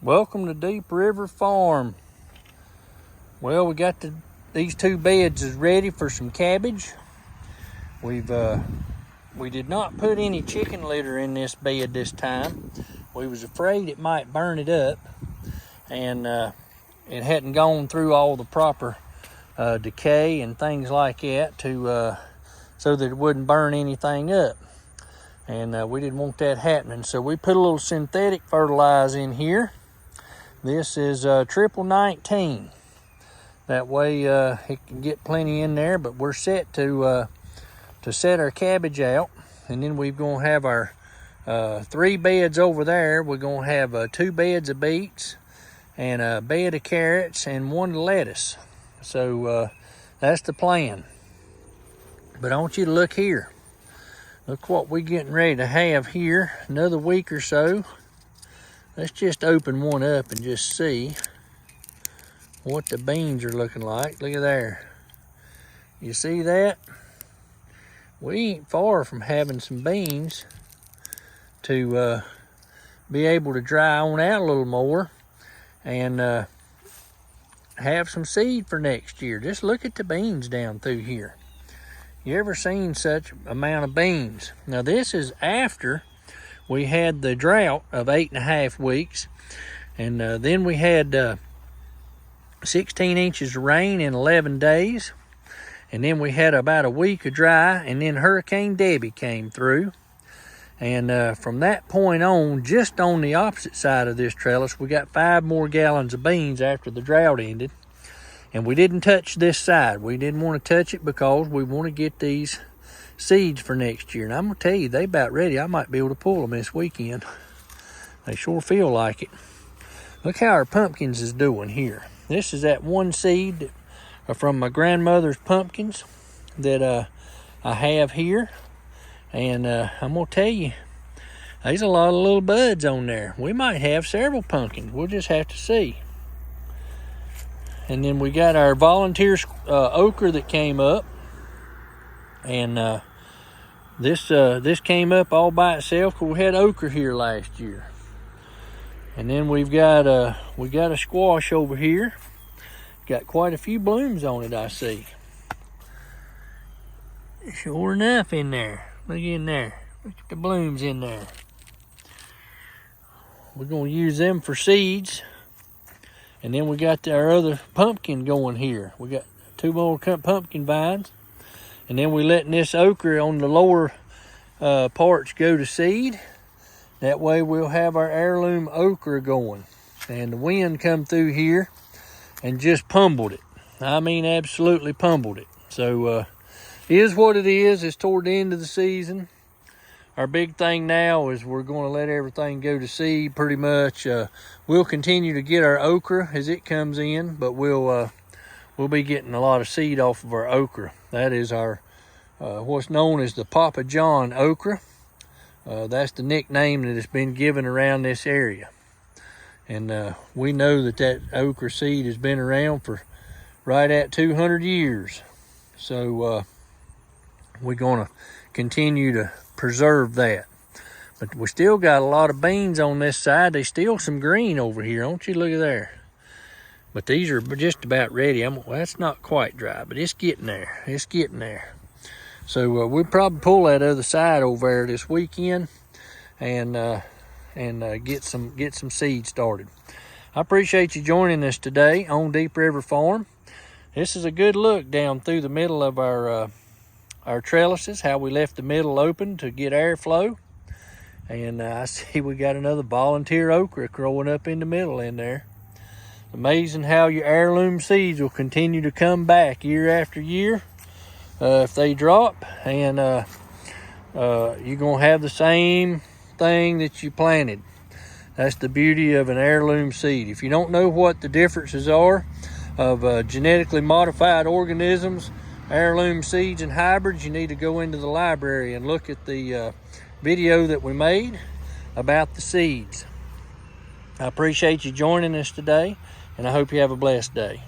Welcome to Deep River Farm. Well, we got these two beds is ready for some cabbage. We did not put any chicken litter in this bed this time. We was afraid it might burn it up, and it hadn't gone through all the proper decay and things like that so that it wouldn't burn anything up. And we didn't want that happening, so we put a little synthetic fertilize in here. This is triple 19. That way it can get plenty in there, but we're set to set our cabbage out. And then we're gonna have our 3 beds over there. We're gonna have 2 beds of beets and a bed of carrots and 1 lettuce. So that's the plan. But I want you to look here. Look what we're getting ready to have here. Another week or so. Let's just open one up and just see what the beans are looking like. Look at there. You see that? We ain't far from having some beans to be able to dry on out a little more and have some seed for next year. Just look at the beans down through here. You ever seen such amount of beans? Now this is after we had the drought of 8.5 weeks, and then we had 16 inches of rain in 11 days, and then we had about a week of dry, and then Hurricane Debbie came through. And from that point on, just on the opposite side of this trellis, we got 5 more gallons of beans after the drought ended. And we didn't touch this side. We didn't want to touch it because we want to get these seeds for next year. And I'm going to tell you, they about ready. I might be able to pull them this weekend. They sure feel like it. Look how our pumpkins is doing here. This is that one seed from my grandmother's pumpkins that I have here. And I'm going to tell you, there's a lot of little buds on there. We might have several pumpkins. We'll just have to see. And then we got our volunteer okra that came up. And this came up all by itself because we had okra here last year. And then we got a squash over here. Got quite a few blooms on it, I see. Sure enough in there. Look in there. Look at the blooms in there. We're going to use them for seeds. And then we got our other pumpkin going here. We got 2 more pumpkin vines. And then we're letting this okra on the lower parts go to seed. That way we'll have our heirloom okra going. And the wind come through here and just pummeled it. I mean, absolutely pummeled it. So it is what it is. It's toward the end of the season. Our big thing now is we're going to let everything go to seed pretty much. We'll continue to get our okra as it comes in, but we'll be getting a lot of seed off of our okra. That is our what's known as the Papa John okra. That's the nickname that has been given around this area. And we know that okra seed has been around for right at 200 years. So we're going to continue to preserve that. But we still got a lot of beans on this side. There's still some green over here. Don't you look at there? But these are just about ready. Well, that's not quite dry, but it's getting there. It's getting there. So we'll probably pull that other side over there this weekend and get some seed started. I appreciate you joining us today on Deep River Farm. This is a good look down through the middle of our trellises, how we left the middle open to get airflow. And I see we got another volunteer okra growing up in the middle in there. Amazing how your heirloom seeds will continue to come back year after year if they drop. And you're going to have the same thing that you planted. That's the beauty of an heirloom seed. If you don't know what the differences are of genetically modified organisms, heirloom seeds and hybrids, you need to go into the library and look at the video that we made about the seeds. I appreciate you joining us today, and I hope you have a blessed day.